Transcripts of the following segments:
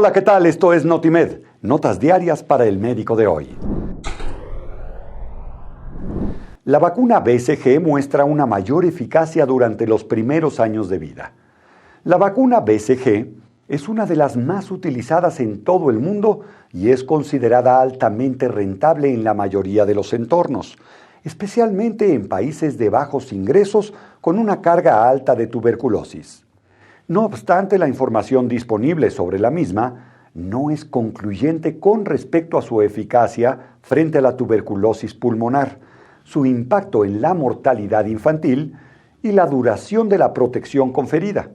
Hola, ¿qué tal? Esto es Notimed, notas diarias para el médico de hoy. La vacuna BCG muestra una mayor eficacia durante los primeros años de vida. La vacuna BCG es una de las más utilizadas en todo el mundo y es considerada altamente rentable en la mayoría de los entornos, especialmente en países de bajos ingresos con una carga alta de tuberculosis. No obstante, la información disponible sobre la misma no es concluyente con respecto a su eficacia frente a la tuberculosis pulmonar, su impacto en la mortalidad infantil y la duración de la protección conferida.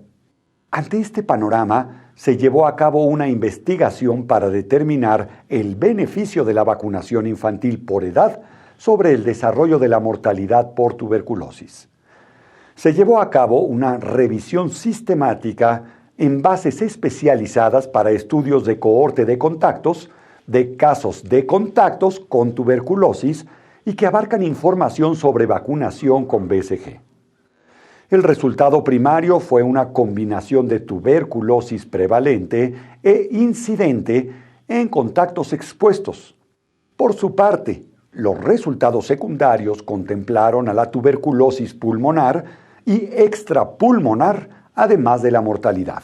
Ante este panorama, se llevó a cabo una investigación para determinar el beneficio de la vacunación infantil por edad sobre el desarrollo de la mortalidad por tuberculosis. Se llevó a cabo una revisión sistemática en bases especializadas para estudios de cohorte de contactos, de casos de contactos con tuberculosis y que abarcan información sobre vacunación con BCG. El resultado primario fue una combinación de tuberculosis prevalente e incidente en contactos expuestos. Por su parte, los resultados secundarios contemplaron a la tuberculosis pulmonar y extrapulmonar, además de la mortalidad.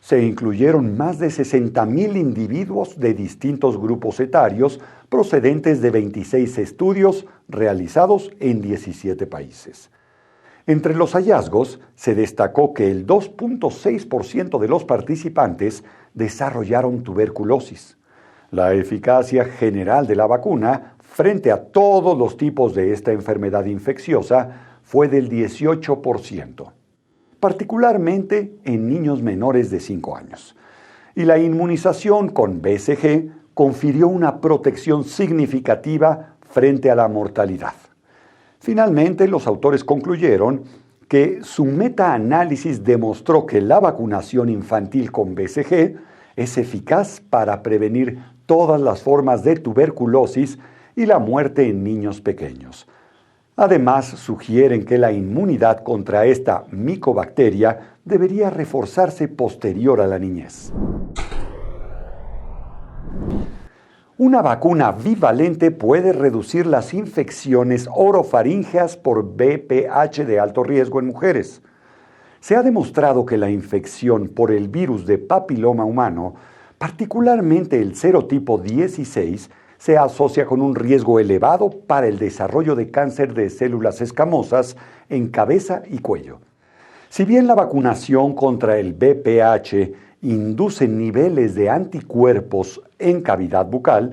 Se incluyeron más de 60,000 individuos de distintos grupos etarios procedentes de 26 estudios realizados en 17 países. Entre los hallazgos, se destacó que el 2.6% de los participantes desarrollaron tuberculosis. La eficacia general de la vacuna frente a todos los tipos de esta enfermedad infecciosa fue del 18%, particularmente en niños menores de 5 años. Y la inmunización con BCG confirió una protección significativa frente a la mortalidad. Finalmente, los autores concluyeron que su metaanálisis demostró que la vacunación infantil con BCG es eficaz para prevenir todas las formas de tuberculosis y la muerte en niños pequeños. Además, sugieren que la inmunidad contra esta micobacteria debería reforzarse posterior a la niñez. Una vacuna bivalente puede reducir las infecciones orofaríngeas por VPH de alto riesgo en mujeres. Se ha demostrado que la infección por el virus de papiloma humano, particularmente el serotipo 16, se asocia con un riesgo elevado para el desarrollo de cáncer de células escamosas en cabeza y cuello. Si bien la vacunación contra el VPH induce niveles de anticuerpos en cavidad bucal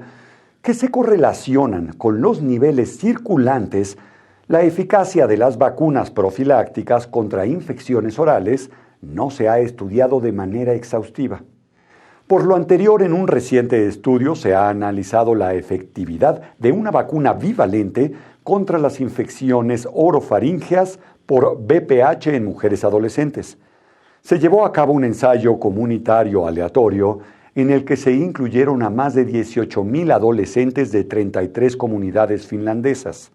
que se correlacionan con los niveles circulantes, la eficacia de las vacunas profilácticas contra infecciones orales no se ha estudiado de manera exhaustiva. Por lo anterior, en un reciente estudio se ha analizado la efectividad de una vacuna bivalente contra las infecciones orofaríngeas por VPH en mujeres adolescentes. Se llevó a cabo un ensayo comunitario aleatorio en el que se incluyeron a más de 18,000 adolescentes de 33 comunidades finlandesas,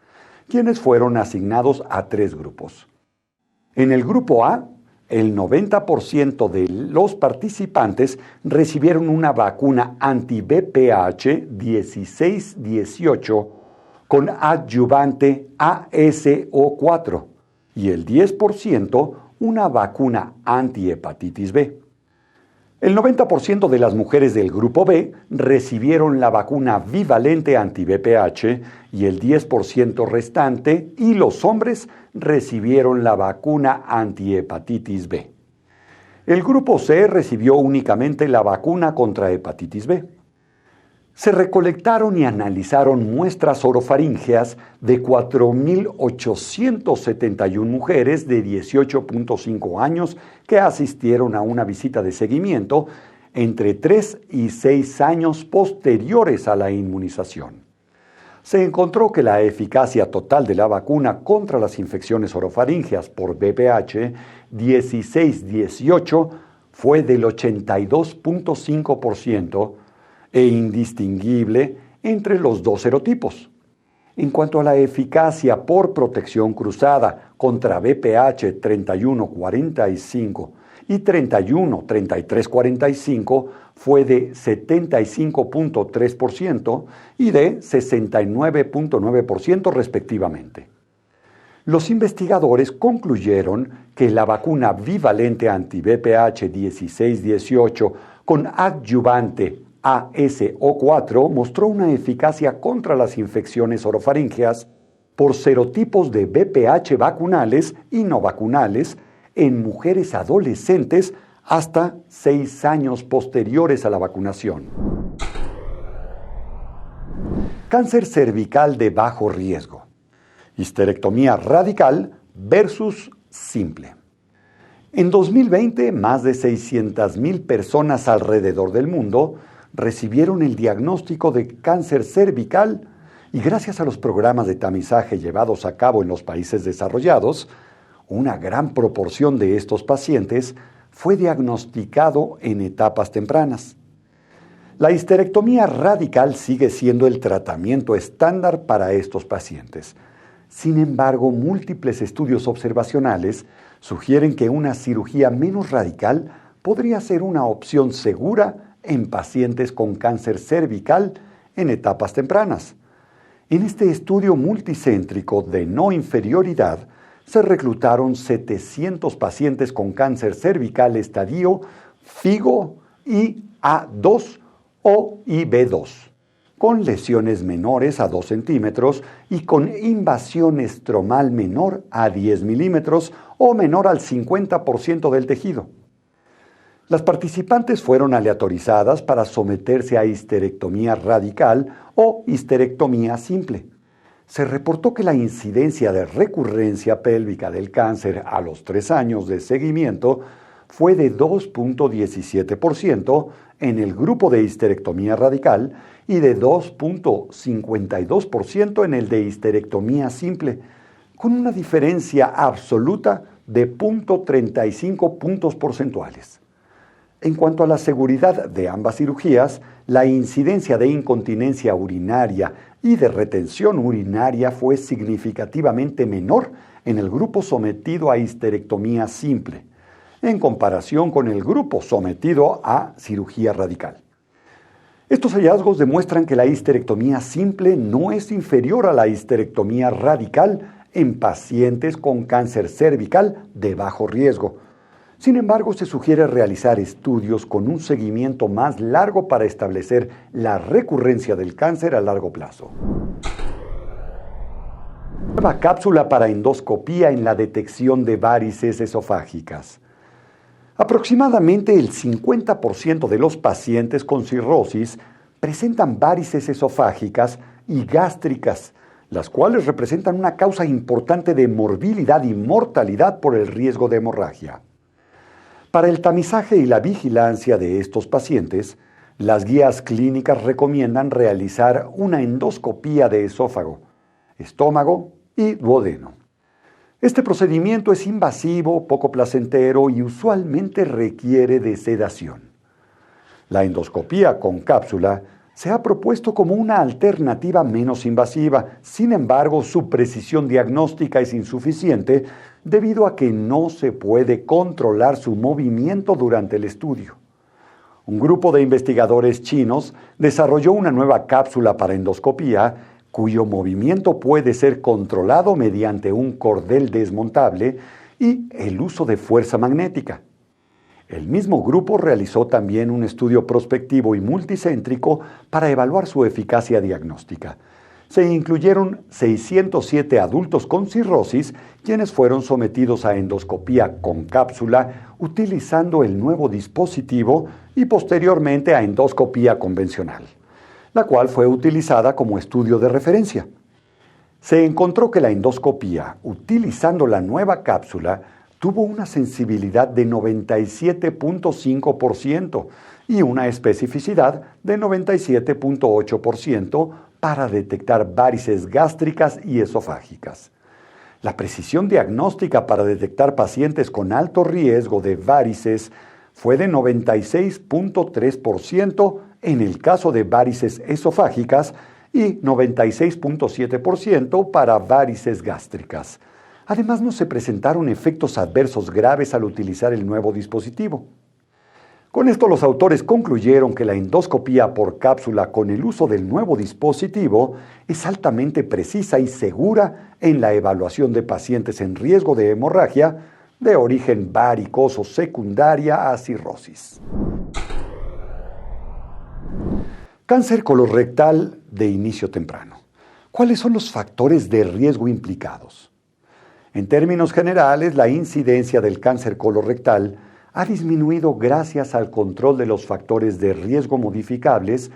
quienes fueron asignados a 3 grupos. En el grupo A, el 90% de los participantes recibieron una vacuna anti-VPH 16-18 con adyuvante ASO4 y el 10% una vacuna anti-hepatitis B. El 90% de las mujeres del grupo B recibieron la vacuna bivalente anti-VPH y el 10% restante, y los hombres recibieron la vacuna anti-hepatitis B. El grupo C recibió únicamente la vacuna contra hepatitis B. Se recolectaron y analizaron muestras orofaríngeas de 4,871 mujeres de 18.5 años que asistieron a una visita de seguimiento entre 3 y 6 años posteriores a la inmunización. Se encontró que la eficacia total de la vacuna contra las infecciones orofaríngeas por VPH 16-18 fue del 82.5%, e indistinguible entre los dos serotipos. En cuanto a la eficacia por protección cruzada contra VPH 31-45 y 33-45 fue de 75.3% y de 69.9% respectivamente. Los investigadores concluyeron que la vacuna bivalente anti-VPH 16-18 con adyuvante AS-O4 mostró una eficacia contra las infecciones orofaríngeas por serotipos de VPH vacunales y no vacunales en mujeres adolescentes hasta 6 años posteriores a la vacunación. Cáncer cervical de bajo riesgo. Histerectomía radical versus simple. En 2020, más de 600,000 personas alrededor del mundo recibieron el diagnóstico de cáncer cervical y gracias a los programas de tamizaje llevados a cabo en los países desarrollados, una gran proporción de estos pacientes fue diagnosticado en etapas tempranas. La histerectomía radical sigue siendo el tratamiento estándar para estos pacientes. Sin embargo, múltiples estudios observacionales sugieren que una cirugía menos radical podría ser una opción segura en pacientes con cáncer cervical en etapas tempranas. En este estudio multicéntrico de no inferioridad, se reclutaron 700 pacientes con cáncer cervical estadio FIGO IA2 o IB2, con lesiones menores a 2 centímetros y con invasión estromal menor a 10 milímetros o menor al 50% del tejido. Las participantes fueron aleatorizadas para someterse a histerectomía radical o histerectomía simple. Se reportó que la incidencia de recurrencia pélvica del cáncer a los 3 años de seguimiento fue de 2.17% en el grupo de histerectomía radical y de 2.52% en el de histerectomía simple, con una diferencia absoluta de 0.35 puntos porcentuales. En cuanto a la seguridad de ambas cirugías, la incidencia de incontinencia urinaria y de retención urinaria fue significativamente menor en el grupo sometido a histerectomía simple, en comparación con el grupo sometido a cirugía radical. Estos hallazgos demuestran que la histerectomía simple no es inferior a la histerectomía radical en pacientes con cáncer cervical de bajo riesgo. Sin embargo, se sugiere realizar estudios con un seguimiento más largo para establecer la recurrencia del cáncer a largo plazo. Nueva cápsula para endoscopía en la detección de varices esofágicas. Aproximadamente el 50% de los pacientes con cirrosis presentan varices esofágicas y gástricas, las cuales representan una causa importante de morbilidad y mortalidad por el riesgo de hemorragia. Para el tamizaje y la vigilancia de estos pacientes, las guías clínicas recomiendan realizar una endoscopía de esófago, estómago y duodeno. Este procedimiento es invasivo, poco placentero y usualmente requiere de sedación. La endoscopía con cápsula se ha propuesto como una alternativa menos invasiva, sin embargo, su precisión diagnóstica es insuficiente debido a que no se puede controlar su movimiento durante el estudio. Un grupo de investigadores chinos desarrolló una nueva cápsula para endoscopía cuyo movimiento puede ser controlado mediante un cordel desmontable y el uso de fuerza magnética. El mismo grupo realizó también un estudio prospectivo y multicéntrico para evaluar su eficacia diagnóstica. Se incluyeron 607 adultos con cirrosis, quienes fueron sometidos a endoscopía con cápsula utilizando el nuevo dispositivo y posteriormente a endoscopía convencional, la cual fue utilizada como estudio de referencia. Se encontró que la endoscopía, utilizando la nueva cápsula, tuvo una sensibilidad de 97.5% y una especificidad de 97.8% para detectar varices gástricas y esofágicas. La precisión diagnóstica para detectar pacientes con alto riesgo de varices fue de 96.3% en el caso de varices esofágicas y 96.7% para varices gástricas. Además, no se presentaron efectos adversos graves al utilizar el nuevo dispositivo. Con esto, los autores concluyeron que la endoscopía por cápsula con el uso del nuevo dispositivo es altamente precisa y segura en la evaluación de pacientes en riesgo de hemorragia de origen varicoso secundaria a cirrosis. Cáncer colorectal de inicio temprano. ¿Cuáles son los factores de riesgo implicados? En términos generales, la incidencia del cáncer colorectal ha disminuido gracias al control de los factores de riesgo modificables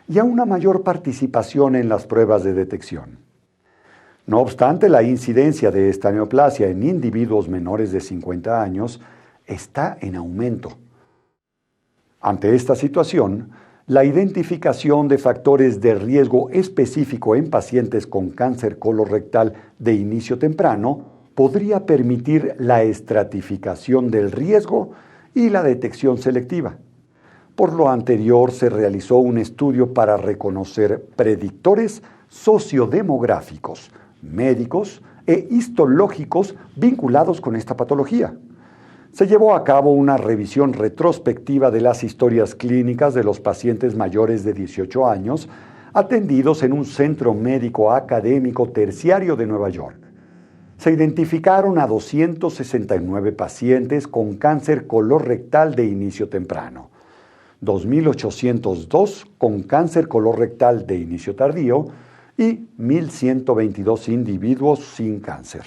y a una mayor participación en las pruebas de detección. No obstante, la incidencia de esta neoplasia en individuos menores de 50 años está en aumento. Ante esta situación, la identificación de factores de riesgo específico en pacientes con cáncer colorectal de inicio temprano podría permitir la estratificación del riesgo y la detección selectiva. Por lo anterior, se realizó un estudio para reconocer predictores sociodemográficos, médicos e histológicos vinculados con esta patología. Se llevó a cabo una revisión retrospectiva de las historias clínicas de los pacientes mayores de 18 años atendidos en un centro médico académico terciario de Nueva York. Se identificaron a 269 pacientes con cáncer colorectal de inicio temprano, 2.802 con cáncer colorectal de inicio tardío y 1.122 individuos sin cáncer,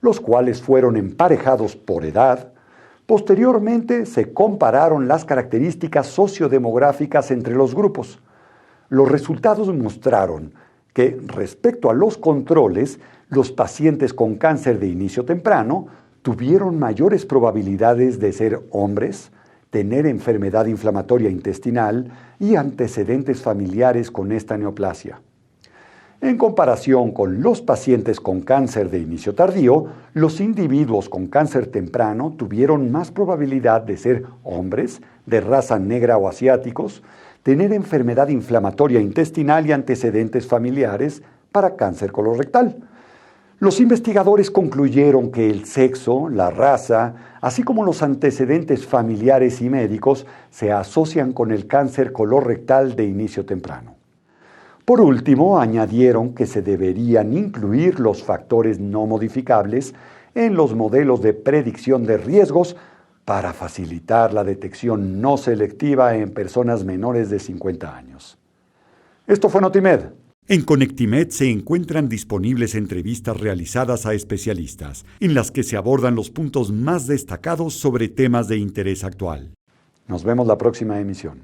los cuales fueron emparejados por edad. Posteriormente se compararon las características sociodemográficas entre los grupos. Los resultados mostraron que, respecto a los controles, los pacientes con cáncer de inicio temprano tuvieron mayores probabilidades de ser hombres, tener enfermedad inflamatoria intestinal y antecedentes familiares con esta neoplasia. En comparación con los pacientes con cáncer de inicio tardío, los individuos con cáncer temprano tuvieron más probabilidad de ser hombres, de raza negra o asiáticos, tener enfermedad inflamatoria intestinal y antecedentes familiares para cáncer colorectal. Los investigadores concluyeron que el sexo, la raza, así como los antecedentes familiares y médicos se asocian con el cáncer colorectal de inicio temprano. Por último, añadieron que se deberían incluir los factores no modificables en los modelos de predicción de riesgos para facilitar la detección no selectiva en personas menores de 50 años. Esto fue Notimed. En Conectimed se encuentran disponibles entrevistas realizadas a especialistas, en las que se abordan los puntos más destacados sobre temas de interés actual. Nos vemos la próxima emisión.